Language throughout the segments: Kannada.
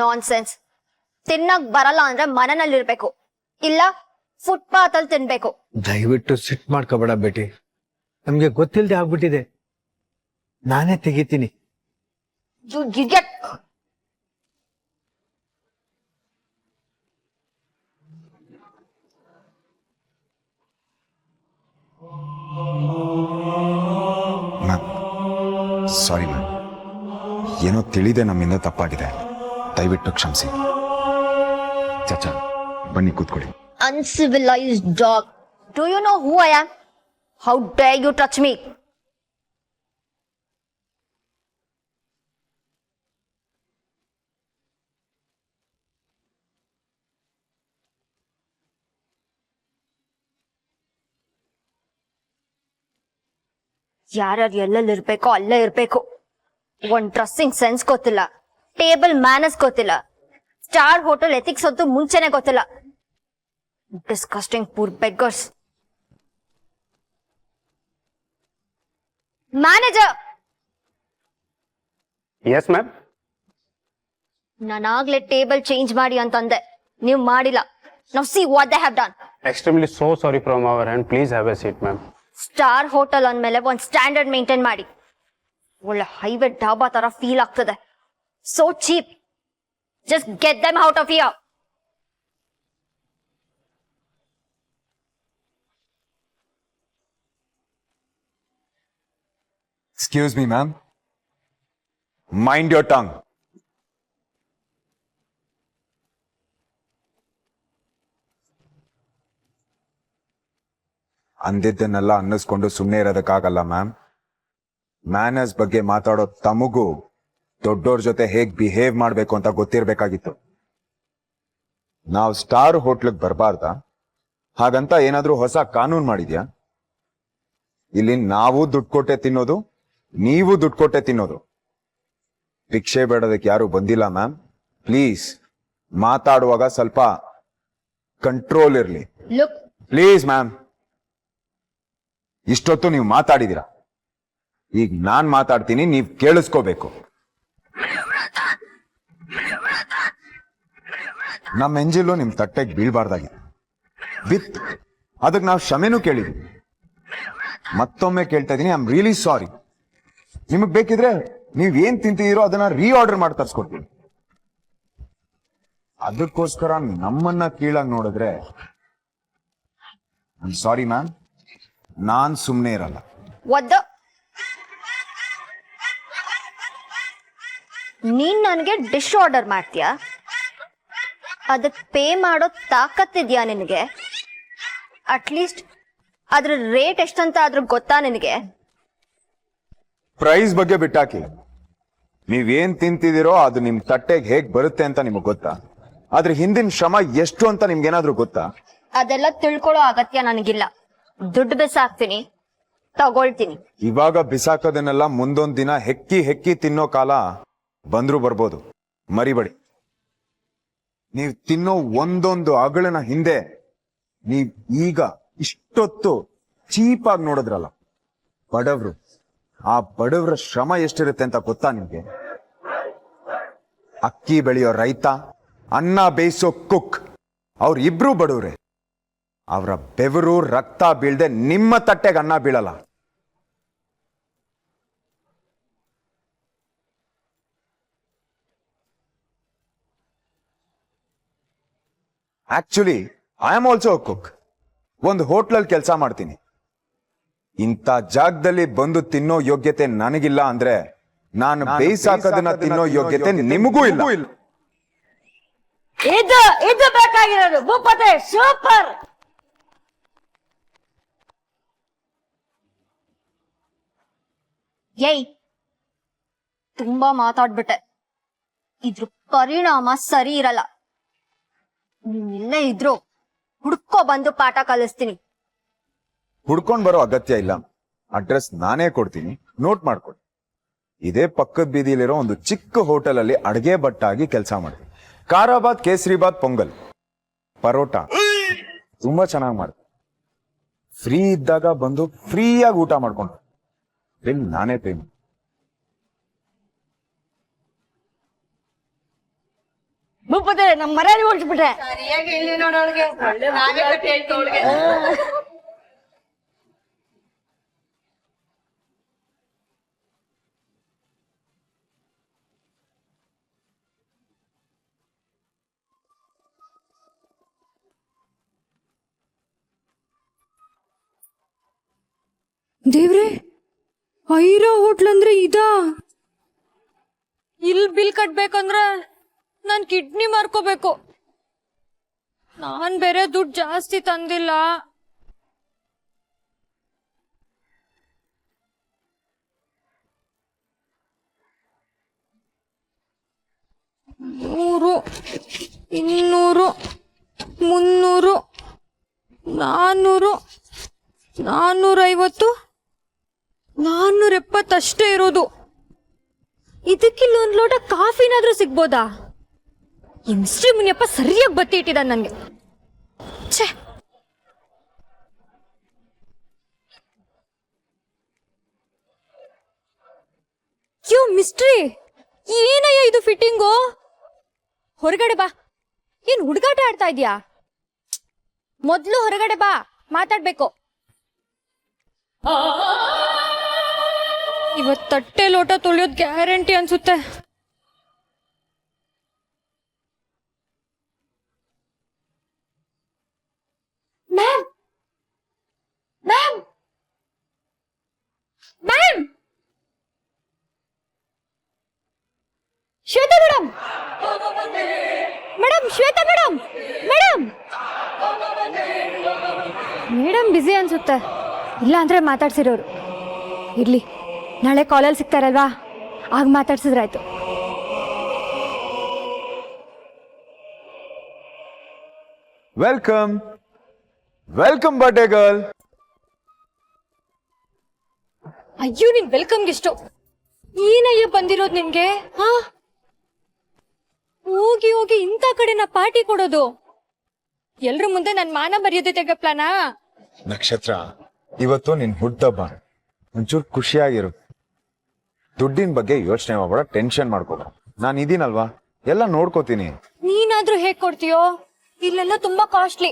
ನಾನ್ ಸೆನ್ಸ್. ತಿನ್ನಕ್ ಬರಲ್ಲ ಅಂದ್ರೆ ಮನೆಯಲ್ಲಿ ಇರ್ಬೇಕು, ಇಲ್ಲ ಫುಟ್ಪಾತ್ ಅಲ್ಲಿ ತಿನ್ಬೇಕು. ದಯವಿಟ್ಟು ಸಿಟ್ ಮಾಡ್ಕೋಬೇಡ ಬೇಟಿ, ನಮ್ಗೆ ಗೊತ್ತಿಲ್ಲದೆ ಆಗ್ಬಿಟ್ಟಿದೆ. ನಾನೇ ತೆಗಿತೀನಿ. ಸಾರಿ ಮ್ಯಾಮ್, ಏನೋ ತಿಳಿದೆ ನಮ್ಮಿಂದ ತಪ್ಪಾಗಿದೆ, ದಯವಿಟ್ಟು ಕ್ಷಮಿಸಿ. ಚಾಚಾ ಬನ್ನಿ ಕೂತ್ಕೊಳ್ಳಿ. Uncivilized dog. Do you know who I am? How dare you touch me? ಯಾರ್ಯಾರು ಎಲ್ಲೆಲ್ಲಿ ಇರ್ಬೇಕೋ ಅಲ್ಲೇ ಇರ್ಬೇಕು. ಒಂದ್ ಡ್ರೆಸ್ಸಿಂಗ್ ಸೆನ್ಸ್ ಗೊತ್ತಿಲ್ಲ, ಟೇಬಲ್ ಮ್ಯಾನರ್ಸ್ ಗೊತ್ತಿಲ್ಲ, ಸ್ಟಾರ್ ಹೋಟೆಲ್ ಎಥಿಕ್ಸ್ ಅಂತೂ ಮುಂಚೆನೆ ಗೊತ್ತಿಲ್ಲ. Disgusting poor beggars. Manager. Yes ma'am. ನಾನಾಗ್ಲೇ ಟೇಬಲ್ ಚೇಂಜ್ ಮಾಡಿ ಅಂತಂದೆ, ನೀವು ಮಾಡಿಲ್ಲ. Now see what they have done. Extremely so sorry from our end. Please have a seat, ma'am. Star hotel ಅಂದ್ಮೇಲೆ ಒಂದ್ ಸ್ಟ್ಯಾಂಡರ್ಡ್ ಮೇಂಟೈನ್ ಮಾಡಿ. ಒಳ್ಳೆ ಹೈವೇ ಡಾಬಾ ತರ ಫೀಲ್ ಆಗ್ತದೆ. So cheap. Just get them out of here. Excuse me ma'am, mind your tongue. ಅಂದಿದ್ದನ್ನೆಲ್ಲ ಅನ್ನಿಸ್ಕೊಂಡು ಸುಮ್ಮನೆ ಇರೋದಕ್ಕಾಗಲ್ಲ ಮ್ಯಾಮ್. ಮ್ಯಾನರ್ಸ್ ಬಗ್ಗೆ ಮಾತಾಡೋ ತಮಗೂ ದೊಡ್ಡೋರ್ ಜೊತೆ ಹೇಗ್ ಬಿಹೇವ್ ಮಾಡ್ಬೇಕು ಅಂತ ಗೊತ್ತಿರ್ಬೇಕಾಗಿತ್ತು. ನಾವು ಸ್ಟಾರ್ ಹೋಟ್ಲಿಗೆ ಬರಬಾರ್ದಾ? ಹಾಗಂತ ಏನಾದ್ರೂ ಹೊಸ ಕಾನೂನು ಮಾಡಿದ್ಯಾ? ಇಲ್ಲಿ ನಾವು ದುಡ್ಡು ಕೊಟ್ಟೆ ತಿನ್ನೋದು, ನೀವು ದುಡ್ಡು ಕೊಟ್ಟೆ ತಿನ್ನೋದು. ಭಿಕ್ಷೆ ಬೇಡೋದಕ್ಕೆ ಯಾರು ಬಂದಿಲ್ಲ ಮ್ಯಾಮ್. ಪ್ಲೀಸ್ ಮಾತಾಡುವಾಗ ಸ್ವಲ್ಪ ಕಂಟ್ರೋಲ್ ಇರ್ಲಿ ಪ್ಲೀಸ್ ಮ್ಯಾಮ್. ಇಷ್ಟೊತ್ತು ನೀವು ಮಾತಾಡಿದೀರ, ಈಗ ನಾನ್ ಮಾತಾಡ್ತೀನಿ, ನೀವ್ ಕೇಳಿಸ್ಕೋಬೇಕು. ನಮ್ಮ ಎಂಜಿಲು ನಿಮ್ ತಟ್ಟೆಗೆ ಬೀಳ್ಬಾರ್ದಾಗಿತ್ತು, ಬಿತ್ ಅದಕ್ಕೆ ನಾವು ಕ್ಷಮೆನೂ ಕೇಳಿದ್ವಿ. ಮತ್ತೊಮ್ಮೆ ಕೇಳ್ತಾ ಇದೀನಿ, ಐ ಆಮ್ ರಿಯಲಿ ಸಾರಿ. ನಿಮಗ್ ಬೇಕಿದ್ರೆ ನೀವ್ ಏನ್ ತಿಂತಿದ್ದೀರೋ ಅದನ್ನ ರೀಆರ್ಡರ್ ಮಾಡಿ ತರ್ಸ್ಕೊಡ್ತೀನಿ. ಅದಕ್ಕೋಸ್ಕರ ನಮ್ಮನ್ನ ಕೀಳಾಗಿ ನೋಡಿದ್ರೆ ಐ ಆಮ್ ಸಾರಿ ಮ್ಯಾಮ್. ನಾನ್ ಸುಮ್ನೆ ಇರಲ್ಲ. ನೀನ್ ನನಗೆ ಡಿಶ್ ಆರ್ಡರ್ ಮಾಡ್ತೀಯಾ? ಅದಕ್ಕೆ ಪೇ ಮಾಡೋ ತಾಕತ್ತಿದ್ಯಾ ನಿನಗೆ? ಅಟ್ಲೀಸ್ಟ್ ಅದ್ರ ರೇಟ್ ಎಷ್ಟಂತ ಆದ್ರೂ ಗೊತ್ತಾ ನಿನಗೆ? ಪ್ರೈಸ್ ಬಗ್ಗೆ ಬಿಟ್ಟಾಕಿ, ನೀವೇನ್ ತಿಂತಿದಿರೋ ಅದು ನಿಮ್ ತಟ್ಟೆಗೆ ಹೇಗ್ ಬರುತ್ತೆ ಅಂತ ನಿಮಗ್ ಗೊತ್ತಾ? ಆದ್ರೆ ಹಿಂದಿನ ಶ್ರಮ ಎಷ್ಟು ಅಂತ ನಿಮ್ಗೇನಾದ್ರೂ ಗೊತ್ತಾ? ಅದೆಲ್ಲ ತಿಳ್ಕೊಳ್ಳೋ ಅಗತ್ಯ ನನಗಿಲ್ಲ. ದುಡ್ಡು ಬಿಸಾಕ್ತೀನಿ, ತಗೊಳ್ತೀನಿ. ಇವಾಗ ಬಿಸಾಕೋದನ್ನೆಲ್ಲ ಮುಂದೊಂದ್ ದಿನ ಹೆಕ್ಕಿ ಹೆಕ್ಕಿ ತಿನ್ನೋ ಕಾಲ ಬಂದ್ರು ಬರ್ಬೋದು, ಮರಿಬೇಡಿ. ನೀವ್ ತಿನ್ನೋ ಒಂದೊಂದು ಅಗಳನ ಹಿಂದೆ ನೀವ್ ಈಗ ಇಷ್ಟೊತ್ತು ಚೀಪಾಗಿ ನೋಡಿದ್ರಲ್ಲ, ಬಡವ್ರು, ಆ ಬಡವ್ರ ಶ್ರಮ ಎಷ್ಟಿರುತ್ತೆ ಅಂತ ಗೊತ್ತಾ ನಿಮ್ಗೆ? ಅಕ್ಕಿ ಬೆಳೆಯೋ ರೈತ, ಅನ್ನ ಬೇಯಿಸೋ ಕುಕ್, ಅವ್ರ ಇಬ್ರು ಬಡವ್ರೆ. ಅವರ ಬೆವರು ರಕ್ತ ಬೀಳ್ದೆ ನಿಮ್ಮ ತಟ್ಟೆಗೆ ಅನ್ನ ಬೀಳಲ್ಲ. Actually I am also a cook. ಒಂದು ಹೋಟ್ಲಲ್ಲಿ ಕೆಲಸ ಮಾಡ್ತೀನಿ. ಇಂಥ ಜಾಗದಲ್ಲಿ ಬಂದು ತಿನ್ನೋ ಯೋಗ್ಯತೆ ನನಗಿಲ್ಲ ಅಂದ್ರೆ ನಾನು ಬೇಯಿಸಾಕೋದನ್ನ ತಿನ್ನೋ ಯೋಗ್ಯತೆ ನಿಮಗೂ ಇಲ್ಲ. ಇದು ಬೇಕಾಗಿರೋದು ಭೂಪತಿ. ಸೂಪರ್. ಏಯ್, ತುಂಬಾ ಮಾತಾಡ್ಬಿಟ್ಟೆ. ಇದ್ರ ಪರಿಣಾಮ ಸರಿ ಇರಲ್ಲ. ನೀನ್ ಇಲ್ಲೇ ಇದ್ರು ಹುಡ್ಕೋ ಬಂದು ಪಾಠ ಕಲಿಸ್ತೀನಿ. ಹುಡ್ಕೊಂಡ್ ಬರೋ ಅಗತ್ಯ ಇಲ್ಲ, ಅಡ್ರೆಸ್ ನಾನೇ ಕೊಡ್ತೀನಿ, ನೋಟ್ ಮಾಡ್ಕೊಡಿ. ಇದೇ ಪಕ್ಕದ ಬೀದಿಲಿರೋ ಒಂದು ಚಿಕ್ಕ ಹೋಟೆಲ್ ಅಲ್ಲಿ ಅಡ್ಗೆ ಭಟ್ಟಾಗಿ ಕೆಲಸ ಮಾಡ್ತೀನಿ. ಖಾರಾಬಾದ್, ಕೇಸರಿಬಾದ್, ಪೊಂಗಲ್, ಪರೋಟ ತುಂಬಾ ಚೆನ್ನಾಗಿ ಮಾಡ್ತೀನಿ. ಫ್ರೀ ಇದ್ದಾಗ ಬಂದು ಫ್ರೀಯಾಗಿ ಊಟ ಮಾಡ್ಕೊಂಡು ನಾನೇ ಪೇಮೆಂಟ್. ಭೂಪತಿ ನಮ್ ಮರ್ಯಾದೆ ಓಡಿಸ್ಬಿಟ್ಟೆ. ದೇವ್ರೆ, ಐರಾ ಹೋಟ್ಲ್ ಅಂದ್ರೆ ಇದಾ? ಇಲ್ ಬಿಲ್ ಕಟ್ಬೇಕಂದ್ರೆ ನಾನ್ ಕಿಡ್ನಿ ಮಾರ್ಕೋಬೇಕು. ನಾನ್ ಬೇರೆ ದುಡ್ಡು ಜಾಸ್ತಿ ತಂದಿಲ್ಲ. ನೂರು, 200, 300, 400, 450, 470 ಅಷ್ಟೇ ಇರೋದು. ಇದಕ್ಕಿಲ್ಲ ಒಂದ್ ಲೋಟ ಕಾಫಿನಾದ್ರೂ ಸಿಗ್ಬೋದಾ? ಈ ಮಿಸ್ಟ್ರಿ ಮುನಿಯಪ್ಪ ಸರಿಯಾಗಿ ಬತ್ತಿ ಇಟ್ಟಿದ ನನ್ಗೆ. ಛೇ, ಯೋ ಮಿಸ್ಟ್ರಿ, ಏನಯ್ಯ ಇದು ಫಿಟ್ಟಿಂಗು? ಹೊರಗಡೆ ಬಾ. ಏನ್ ಹುಡುಗಾಟ ಆಡ್ತಾ ಇದ್ಯಾ? ಮೊದ್ಲು ಹೊರಗಡೆ ಬಾ, ಮಾತಾಡ್ಬೇಕು. ಇವತ್ ತಟ್ಟೆ ಲೋಟ ತೊಳೆಯೋದ್ ಗ್ಯಾರಂಟಿ ಅನ್ಸುತ್ತೆ. Ma'am, ma'am, ma'am, Shweta madam, madam, Shweta madam, madam, madam busy ಅನ್ಸುತ್ತೆ. ಇಲ್ಲ ಅಂದ್ರೆ ಮಾತಾಡ್ಸಿರೋರು. ಇರ್ಲಿ, ನಾಳೆ ಕಾಲಲ್ಲಿ ಸಿಗ್ತಾರಲ್ವಾ, ಆಗ ಮಾತಾಡ್ಸಿದ್ರಾಯ್ತು. Welcome welcome birthday girl. ಅಯ್ಯೋ, ನಿನ್ ವೆಲ್ಕಮ್ಗೆ ಎಷ್ಟು ಏನಯ್ಯ ಬಂದಿರೋದು ನಿನ್ಗೆ? ಹಾ, ಹೋಗಿ ಹೋಗಿ ಇಂಥ ಕಡೆ ನಾ ಪಾರ್ಟಿ ಕೊಡೋದು? ಎಲ್ರ ಮುಂದೆ ನನ್ ಮಾನ ಮರ್ಯಾದೆ ತೆಗಪ್ಲಾನಾ? ನಕ್ಷತ್ರ, ಇವತ್ತು ನಿನ್ ಹುಟ್ಟಬ್ಬ, ಒಂಚೂರು ಖುಷಿಯಾಗಿರು. ದುಡ್ಡಿನ ಬಗ್ಗೆ ಯೋಚನೆ ಮಾಡಬೇಡ, ಟೆನ್ಷನ್ ಮಾಡ್ಕೋಬೇಡ. ನಾನು ಇದೀನಲ್ವಾ, ಎಲ್ಲ ನೋಡ್ಕೋತೀನಿ. ನೀನಾದ್ರೂ ಹೇಗ್ ಕೊಡ್ತೀಯೋ? ಇಲ್ಲೆಲ್ಲ ತುಂಬಾ ಕಾಸ್ಟ್ಲಿ.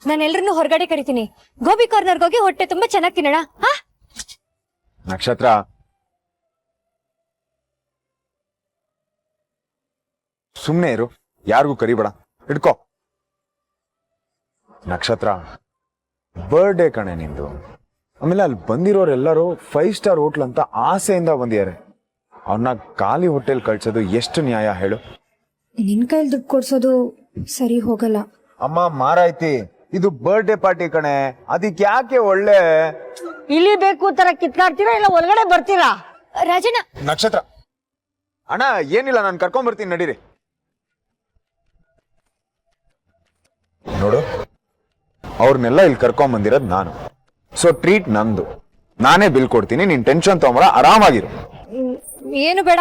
ನಾನು ಎಲ್ರನ್ನೂ ಹೊರಗಡೆ ಕರಿತೀನಿ. ಗೋಬಿ ಕಾರ್ನರ್ಗೆ ಹೋಗಿ ಹೊಟ್ಟೆ ತುಂಬಾ ಚೆನ್ನಾಗಿ ತಿನ್ನೋಣ. ಹಾ, ನಕ್ಷತ್ರ, ಸುಮ್ನೆ ಇರು, ಯಾರಿಗೂ ಕರಿಬೇಡ, ಇಟ್ಕೋ. ನಕ್ಷತ್ರ, ಬರ್ಡೇ ಕಣೆ ನಿಂದು. ಆಮೇಲೆ ಅಲ್ಲಿ ಬಂದಿರೋರೆಲ್ಲರೂ 5 ಸ್ಟಾರ್ ಹೋಟ್ಲ್ ಅಂತ ಆಸೆಯಿಂದ ಬಂದಿದ್ದಾರೆ. ಅವ್ರನ್ನ ಖಾಲಿ ಹೋಟೆಲ್ ಕಳ್ಸೋದು ಎಷ್ಟು ನ್ಯಾಯ ಹೇಳು? ನಿನ್ ಕೈಲಿ ದುಡ್ಡು ಕೊಡ್ಸೋದು ಸರಿ ಹೋಗಲ್ಲ. ಅಮ್ಮ ಮಾರಾಯ್ತಿ, ಇದು ಬರ್ಡೇ ಪಾರ್ಟಿ ಕಣೆ, ಅದಕ್ಕೆ ಯಾಕೆ ಒಳ್ಳೆ ಇಲ್ಲಿ ಬೇಕು ತರ ಕಿತ್ಕಾಡ್ತೀರಾ ಇಲ್ಲ ಒಳಗಡೆ ಬರ್ತೀರಾ? ರಾಜಣ್ಣ, ನಕ್ಷತ್ರ ಅಣ್ಣ, ಏನಿಲ್ಲ, ನಾನು ಕರ್ಕೊಂಡ್ ಬರ್ತೀನಿ, ನಡೀರಿ. ನೋಡು, ಅವ್ರನ್ನೆಲ್ಲ ಇಲ್ಲಿ ಕರ್ಕೊಂಡ್ ಬಂದಿರೋದ್ ನಾನು. ಸೊ ಟ್ರೀಟ್ ನಂದು, ನಾನೇ ಬಿಲ್ ಕೊಡ್ತೀನಿ. ನೀನ್ ಟೆನ್ಷನ್ ತಗೊಂಬರ, ಆರಾಮಾಗಿರು. ಏನು ಬೇಡ,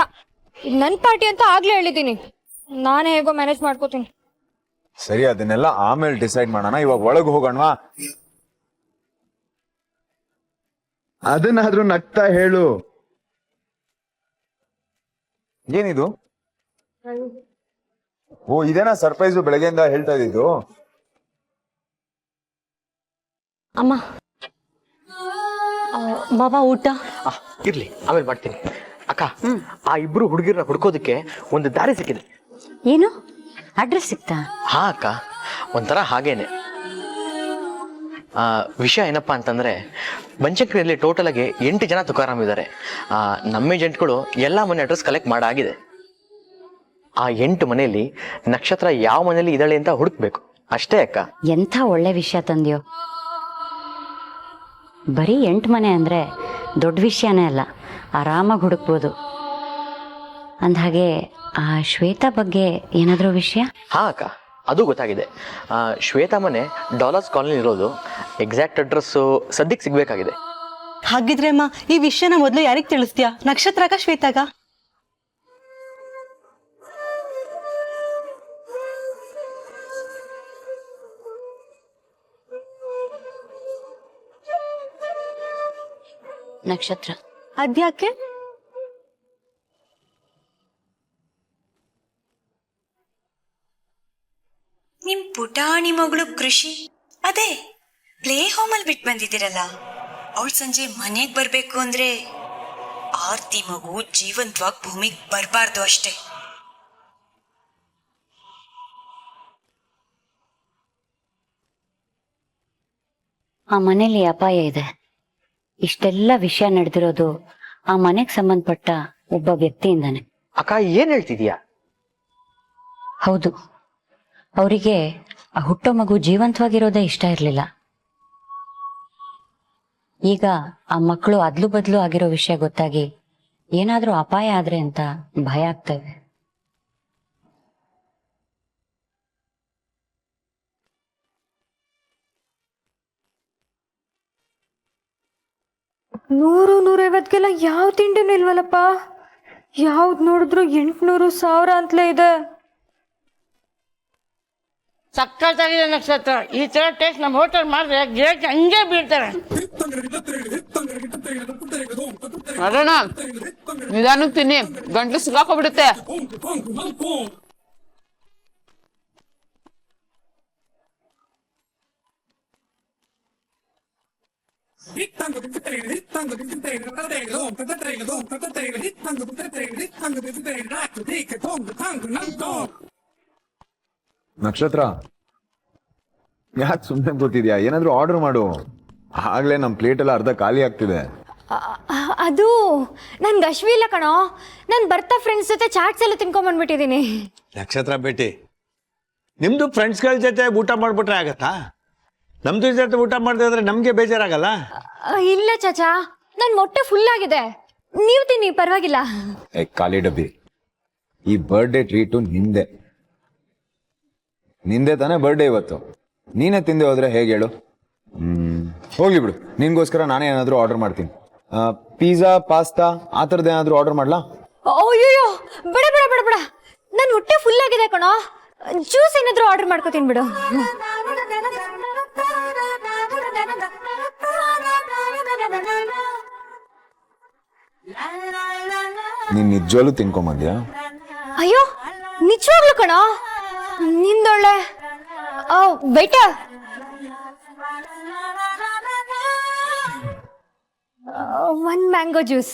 ನನ್ ಪಾರ್ಟಿ ಅಂತ ಆಗ್ಲೇ ಹೇಳಿದ್ದೀನಿ. ನಾನೇ ಹೇಗೋ ಮ್ಯಾನೇಜ್ ಮಾಡ್ಕೋತೀನಿ. ಸರಿ, ಅದನ್ನೆಲ್ಲ ಆಮೇಲೆ ಡಿಸೈಡ್ ಮಾಡೋಣ. ಇವಾಗ ಒಳಗೆ ಹೋಗೋಣವಾ? ಅದನ್ನಾದ್ರೂ ನಗ್ತಾ ಹೇಳು. ಏನಿದು? ಓ, ಇದೇನಾ ಸರ್ಪ್ರೈಸು? ಬೆಳಗ್ಗೆಯಿಂದ ಹೇಳ್ತಾ ಇದ್ದಿದ್ದು. ಅಮ್ಮ, ಬಾಬಾ ಊಟ ಇರ್ಲಿ, ಆಮೇಲೆ ಮಾಡ್ತೀನಿ. ಅಕ್ಕ, ಆ ಇಬ್ರು ಹುಡುಗಿರನ್ನ ಹುಡ್ಕೋದಕ್ಕೆ ಒಂದು ದಾರಿ ಸಿಕ್ಕಿದೆ. ಏನು ಅಡ್ರೆಸ್ ಸಿಕ್ತಾ? ಹಾ ಅಕ್ಕ, ಒಂಥರ ಹಾಗೇನೆ. ವಿಷಯ ಏನಪ್ಪಾ ಅಂತಂದ್ರೆ, ಬನಶಂಕರಿಯಲ್ಲಿ ಟೋಟಲ್ ಆಗಿ 8 ಜನ ತುಕಾರಾಮ್ ಇದ್ದಾರೆ. ನಮ್ಮ ಏಜೆಂಟ್ಗಳು ಎಲ್ಲ ಮನೆ ಅಡ್ರೆಸ್ ಕಲೆಕ್ಟ್ ಮಾಡಾಗಿದೆ. ಆ 8 ಮನೆಯಲ್ಲಿ ನಕ್ಷತ್ರ ಯಾವ ಮನೆಯಲ್ಲಿ ಇದ್ದಾಳೆ ಅಂತ ಹುಡುಕ್ಬೇಕು ಅಷ್ಟೇ ಅಕ್ಕ. ಎಂಥ ಒಳ್ಳೆ ವಿಷಯ ತಂದ್ಯೋ. ಬರೀ 8 ಮನೆ ಅಂದರೆ ದೊಡ್ಡ ವಿಷಯನೇ ಅಲ್ಲ, ಆರಾಮಾಗಿ ಹುಡುಕ್ಬೋದು. ಅಂದಹಾಗೆ ಆ ಶ್ವೇತಾ ಬಗ್ಗೆ ಏನಾದರೂ ವಿಷಯ? ಹಾ ಅಕ್ಕ, ಅದು ಗೊತ್ತಾಗಿದೆ. ಶ್ವೇತಾ ಮನೆ ಡಾಲರ್ಸ್ ಕಾಲನಿ ಇರೋದು. ಎಕ್ಸಾಕ್ಟ್ ಅಡ್ರೆಸ್ಸು ಸದ್ಯಕ್ಕೆ ಸಿಗ್ಬೇಕಾಗಿದೆ. ಹಾಗಿದ್ರೆ ಅಮ್ಮ, ಈ ವಿಷಯನ ಮೊದಲು ಯಾರಿಗೆ ತಿಳಿಸ್ತೀಯಾ? ನಕ್ಷತ್ರಗ, ಶ್ವೇತಾಗ? ನಕ್ಷತ್ರ. ಅದ್ಯಾಕೆ? ಪುಟಾಣಿ ಮಗಳು ಕೃಷಿ ಅದೇ ಪ್ಲೇ ಹೋಮಲ್ಲಿ ಬಿಟ್ಟು ಬಂದಿದ್ದೀರಲ್ಲ, ಅವಳು ಸಂಜೆ ಮನೆಗೆ ಬರಬೇಕು ಅಂದ್ರೆ ಆರ್ತಿ ಮಗು ಜೀವಂತವಾಗಿ ಭೂಮಿಗೆ ಬರಬಾರ್ದು ಅಷ್ಟೇ. ಆ ಮನೇಲಿ ಅಪಾಯ ಇದೆ. ಇಷ್ಟೆಲ್ಲ ವಿಷಯ ನಡೆದಿರೋದು ಆ ಮನೆಗೆ ಸಂಬಂಧಪಟ್ಟ ಒಬ್ಬ ವ್ಯಕ್ತಿಯಿಂದಾನೆ. ಅಕ್ಕ ಏನ್ ಹೇಳ್ತಿದ್ಯಾ? ಹೌದು, ಅವರಿಗೆ ಆ ಹುಟ್ಟೋ ಮಗು ಜೀವಂತವಾಗಿರೋದೇ ಇಷ್ಟ ಇರಲಿಲ್ಲ. ಈಗ ಆ ಮಕ್ಕಳು ಅದ್ಲು ಬದ್ಲು ಆಗಿರೋ ವಿಷಯ ಗೊತ್ತಾಗಿ ಏನಾದ್ರೂ ಅಪಾಯ ಆದ್ರೆ ಅಂತ ಭಯ ಆಗ್ತವೆ. ನೂರು 150ಗೆಲ್ಲ ಯಾವ ತಿಂಡಿನೂ ಇಲ್ವಲ್ಲಪ್ಪ. ಯಾವ್ದು ನೋಡಿದ್ರು 800 1000 ಅಂತಲೇ ಇದೆ. ಸಕ್ಕತ್ತಾಗಿದೆ ನಕ್ಷತ್ರ. ಈ ತರ ಟೇಸ್ಟ್ ನಮ್ಮ ಹೋಟೆಲ್ ಮಾಡಿದ್ರೆ ಗಿರಾಕಿ ಹಂಗೆ ಬೀಳ್ತಾರೆ. ಅರೋಣ ನಿಧಾನಕ್ಕೆ ತಿನ್ನಿ, ಗಂಟ್ಲು ಸಿಗಾಕೋಬಿಡುತ್ತೆ. ನಕ್ಷತ್ರ, ಯಾಕೆ ಸುಮ್ಮನೆ ಕೂತಿದ್ಯಾ? ಏನಾದ್ರೂ ಆರ್ಡರ್ ಮಾಡು. ಆಗ್ಲೇ ನಮ್ ಪ್ಲೇಟ್ ಎಲ್ಲ ಅರ್ಧ ಖಾಲಿ ಆಗ್ತಿದೆ. ಅದು ನನ್ಗೆ ಅಶ್ವಿ ಇಲ್ಲ ಕಣೋ. ನಾನು ಬರ್ತಾ ಫ್ರೆಂಡ್ಸ್ ಜೊತೆ ಚಾಟ್ಸ್ ಎಲ್ಲ ತಿನ್ಕೊಂಡ್ಬಂದ್ಬಿಟ್ಟಿದ್ದೀನಿ. ನಕ್ಷತ್ರ ಬೇಟಿ, ನಿಮ್ದು ಫ್ರೆಂಡ್ಸ್ಗಳ ಜೊತೆ ಊಟ ಮಾಡ್ಬಿಟ್ರೆ ಆಗತ್ತಾ? ನಮ್ದು ಜೊತೆ ಊಟ ಮಾಡಿದ್ರೆ ನಮ್ಗೆ ಬೇಜಾರಾಗಲ್ಲ? ಇಲ್ಲ ಚಾಚಾ, ನನ್ ಮೊಟ್ಟೆ ಫುಲ್ ಆಗಿದೆ. ನೀವು ತಿನ್ನಿ, ಪರವಾಗಿಲ್ಲ. ಖಾಲಿ ಡಬ್ಬಿ. ಈ ಬರ್ಡೇ ಟ್ರೀಟು ನಿಂದೆ ತಾನೇ ಬರ್ಡೇ ಇವತ್ತು. ನೀನೇ ತಿಂದೆ ಹೋದ್ರೆ ಹೇಗೆ ಹೇಳು? ಹೋಗ್ಲಿ ಬಿಡು, ನಿನ್ಗೋಸ್ಕರ ನಾನೇ ಏನಾದರೂ ಆರ್ಡರ್ ಮಾಡ್ತೀನಿ. ಪಿಜ್ಜಾ, ಪಾಸ್ತಾ ಆ ಥರದ್ದು ಏನಾದರೂ ಆರ್ಡರ್ ಮಾಡ್ಲಾ? ಅಯ್ಯೋ, ಬೇಡ ಬೇಡ ಬೇಡ ಬೇಡ, ನನ್ ಹೊಟ್ಟೆ ಫುಲ್ ಆಗಿದೆ ಕಣೋ. ಜ್ಯೂಸ್ ಏನಾದರೂ ಆರ್ಡರ್ ಮಾಡ್ಕೋತೀನಿ ಬಿಡು. ನೀನ್ ನಿಜವಾಗ್ಲೂ ತಿನ್ಕೊಂಬಂದ್ಯಾ? ಅಯ್ಯೋ, ನಿಜವಾಗ್ಲು ಕಣೋ, ನಿಂದೊಳ್ಳೆ. Water, 1 mango juice.